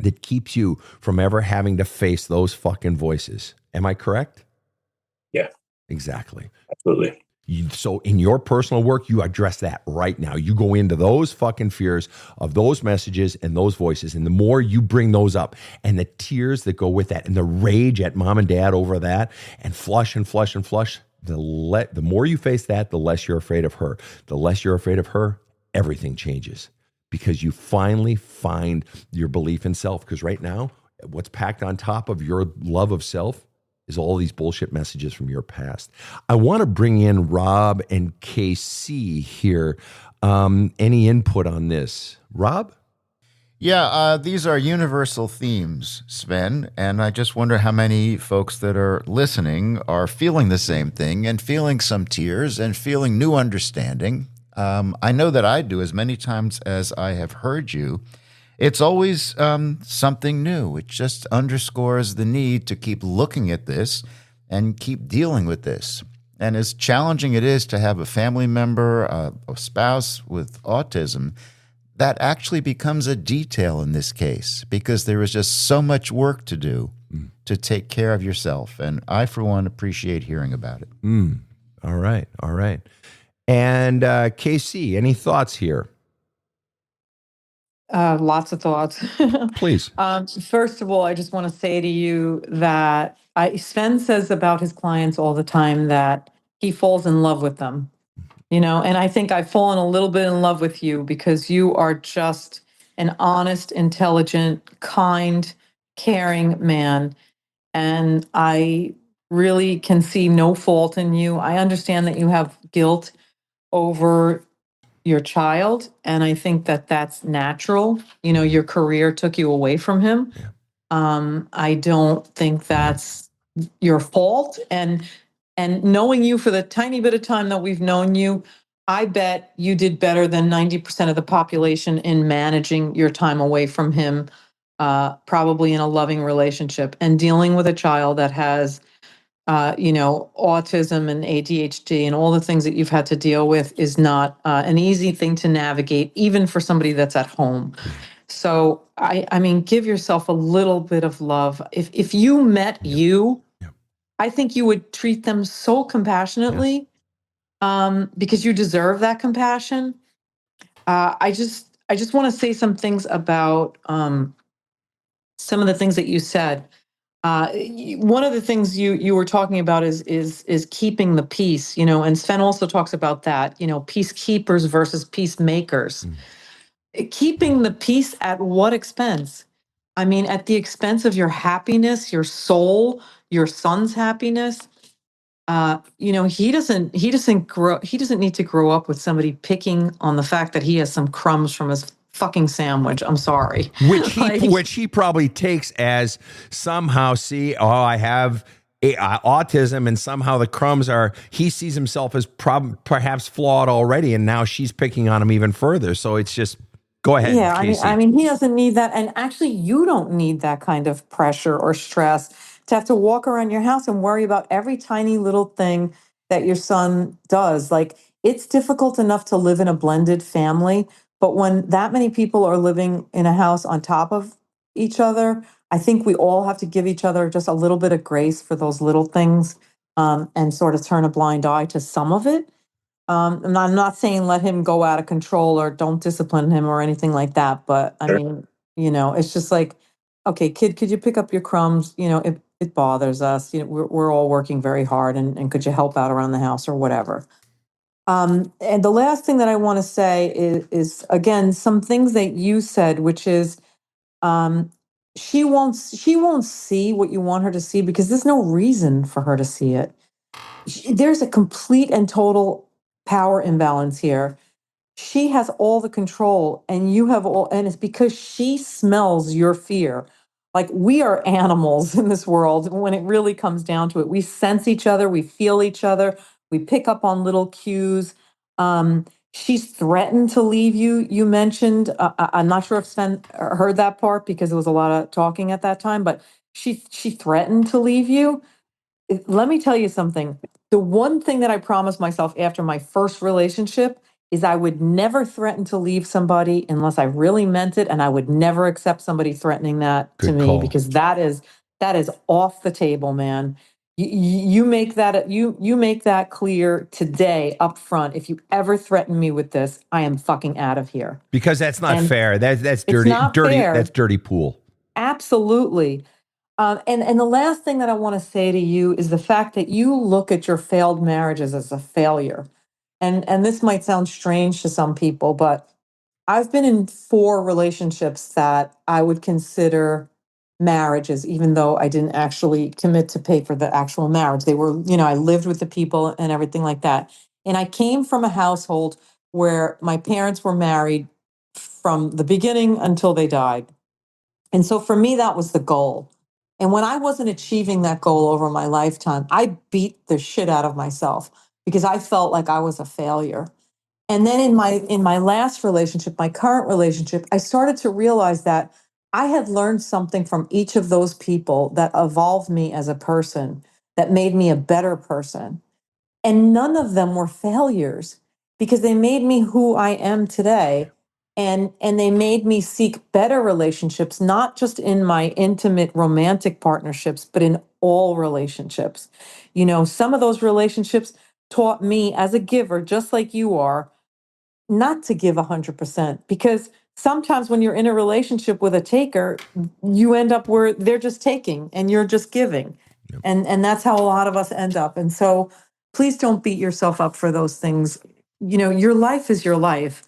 that keeps you from ever having to face those fucking voices. Am I correct? Yeah. Exactly. Absolutely. So in your personal work, you address that right now. You go into those fucking fears of those messages and those voices. And the more you bring those up and the tears that go with that and the rage at mom and dad over that and flush and flush and flush, the more you face that, the less you're afraid of her. The less you're afraid of her, everything changes because you finally find your belief in self. Because right now, what's packed on top of your love of self is all these bullshit messages from your past. I want to bring in Rob and KC here. Any input on this? Rob? Yeah, these are universal themes, Sven, and I just wonder how many folks that are listening are feeling the same thing and feeling some tears and feeling new understanding. I know that I do as many times as I have heard you. It's always something new. It just underscores the need to keep looking at this and keep dealing with this. And as challenging it is to have a family member, a spouse with autism, that actually becomes a detail in this case because there is just so much work to do to take care of yourself. And I, for one, appreciate hearing about it. All right. All right. And KC, any thoughts here? Lots of thoughts. Please. First of all, I just want to say to you that Sven says about his clients all the time that he falls in love with them, and I think I've fallen a little bit in love with you because you are just an honest, intelligent, kind, caring man. And I really can see no fault in you. I understand that you have guilt over your child, and I think that that's natural. Your career took you away from him. I don't think that's your fault. And knowing you for the tiny bit of time that we've known you, I bet you did better than 90% of the population in managing your time away from him, probably in a loving relationship and dealing with a child that has autism and ADHD and all the things that you've had to deal with is not an easy thing to navigate, even for somebody that's at home. So, I mean, give yourself a little bit of love. If you met you, I think you would treat them so compassionately because you deserve that compassion. I just want to say some things about some of the things that you said. One of the things you were talking about is keeping the peace, and Sven also talks about that, peacekeepers versus peacemakers. Keeping the peace at what expense? I mean, at the expense of your happiness, your soul, your son's happiness. He doesn't need to grow up with somebody picking on the fact that he has some crumbs from his fucking sandwich. I'm sorry. Which he probably takes as somehow, see, I have autism, and somehow the crumbs are, he sees himself as perhaps flawed already, and now she's picking on him even further. So it's just, go ahead, Yeah, Casey. I mean, he doesn't need that. And actually, you don't need that kind of pressure or stress to have to walk around your house and worry about every tiny little thing that your son does. Like, it's difficult enough to live in a blended family, but when that many people are living in a house on top of each other, I think we all have to give each other just a little bit of grace for those little things, and sort of turn a blind eye to some of it. And I'm not saying let him go out of control or don't discipline him or anything like that. But I Sure. mean, it's just like, okay, kid, could you pick up your crumbs? It bothers us. We're all working very hard, and could you help out around the house or whatever? And the last thing that I want to say is again, some things that you said, which is, um, she won't see what you want her to see because there's no reason for her to see it. There's a complete and total power imbalance here. She has all the control and you have all, and it's because she smells your fear. Like, we are animals in this world when it really comes down to it. We sense each other, we feel each other, we pick up on little cues. She's threatened to leave you. You mentioned, I'm not sure if Sven heard that part because there was a lot of talking at that time, but she threatened to leave you. Let me tell you something. The one thing that I promised myself after my first relationship is I would never threaten to leave somebody unless I really meant it, and I would never accept somebody threatening that to Good me call. because that is off the table, man. You make that clear today up front. If you ever threaten me with this, I am fucking out of here. Because that's not And fair. That's it's dirty, not dirty. fair. That's dirty pool. Absolutely. And the last thing that I want to say to you is the fact that you look at your failed marriages as a failure. And this might sound strange to some people, but I've been in 4 relationships that I would consider marriages, even though I didn't actually commit to pay for the actual marriage. They were, I lived with the people and everything like that. And I came from a household where my parents were married from the beginning until they died. And so for me, that was the goal. And when I wasn't achieving that goal over my lifetime, I beat the shit out of myself because I felt like I was a failure. And then in my last relationship, my current relationship, I started to realize that I had learned something from each of those people that evolved me as a person, that made me a better person. And none of them were failures because they made me who I am today. And they made me seek better relationships, not just in my intimate romantic partnerships, but in all relationships. Some of those relationships taught me as a giver, just like you are, not to give 100% because sometimes when you're in a relationship with a taker, you end up where they're just taking and you're just giving. Yep. And that's how a lot of us end up. And so please don't beat yourself up for those things. Your life is your life.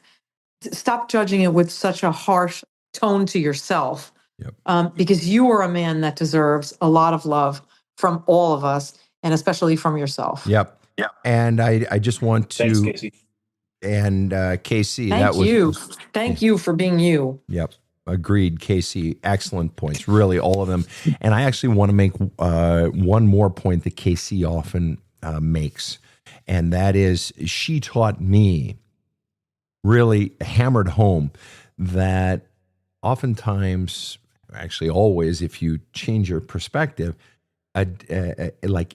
Stop judging it with such a harsh tone to yourself. Yep. Because you are a man that deserves a lot of love from all of us, and especially from yourself. Yep. And I just want to. Thanks, Casey. And Casey, Thank you for being you. Yep. Agreed, Casey. Excellent points. Really, all of them. And I actually want to make one more point that Casey often makes. And that is, she taught me, really hammered home, that oftentimes, actually always, if you change your perspective, like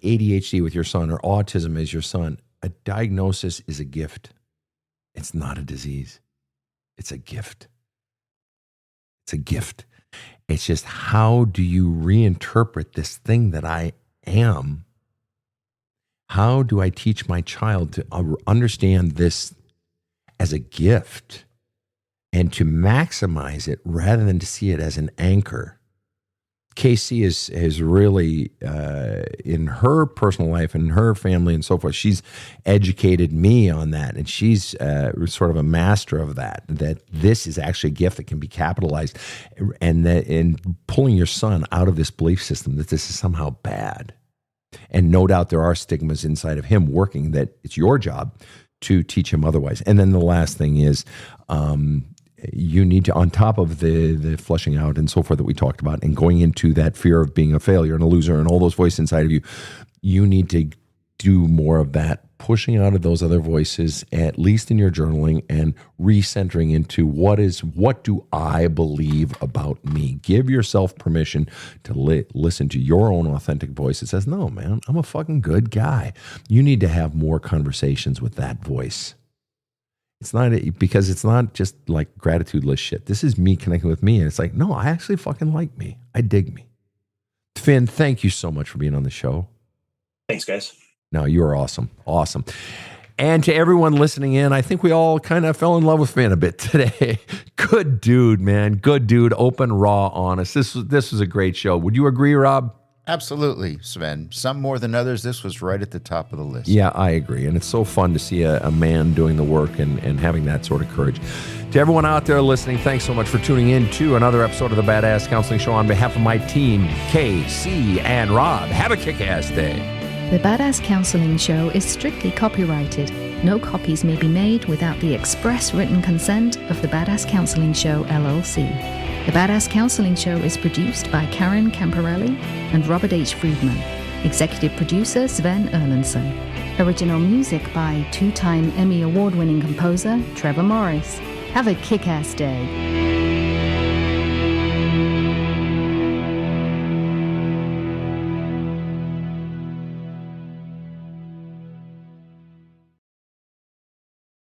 ADHD with your son or autism as your son, a diagnosis is a gift. It's not a disease. It's a gift. It's a gift. It's just, how do you reinterpret this thing that I am? How do I teach my child to understand this as a gift and to maximize it rather than to see it as an anchor? Casey is really, in her personal life and her family and so forth, she's educated me on that. And she's sort of a master of that this is actually a gift that can be capitalized. And that in pulling your son out of this belief system that this is somehow bad. And no doubt there are stigmas inside of him working that it's your job to teach him otherwise. And then the last thing is, you need to, on top of the flushing out and so forth that we talked about, and going into that fear of being a failure and a loser and all those voices inside of you, you need to do more of that, pushing out of those other voices, at least in your journaling, and recentering into what do I believe about me? Give yourself permission to listen to your own authentic voice that says, no, man, I'm a fucking good guy. You need to have more conversations with that voice. It's not because it's not just like gratitude-less shit. This is me connecting with me. And it's like, no, I actually fucking like me. I dig me. Finn, thank you so much for being on the show. Thanks, guys. No, you are awesome. Awesome. And to everyone listening in, I think we all kind of fell in love with Finn a bit today. Good dude, man. Good dude. Open, raw, honest. This was a great show. Would you agree, Rob? Absolutely, Sven. Some more than others. This was right at the top of the list. Yeah, I agree. And it's so fun to see a man doing the work and having that sort of courage. To everyone out there listening, thanks so much for tuning in to another episode of the Badass Counseling Show. On behalf of my team, KC and Rob, have a kick-ass day. The Badass Counseling Show is strictly copyrighted. No copies may be made without the express written consent of the Badass Counseling Show, LLC. The Badass Counseling Show is produced by Karen Camparelli and Robert H. Friedman. Executive producer Sven Erlandson. Original music by two-time Emmy Award-winning composer Trevor Morris. Have a kick-ass day.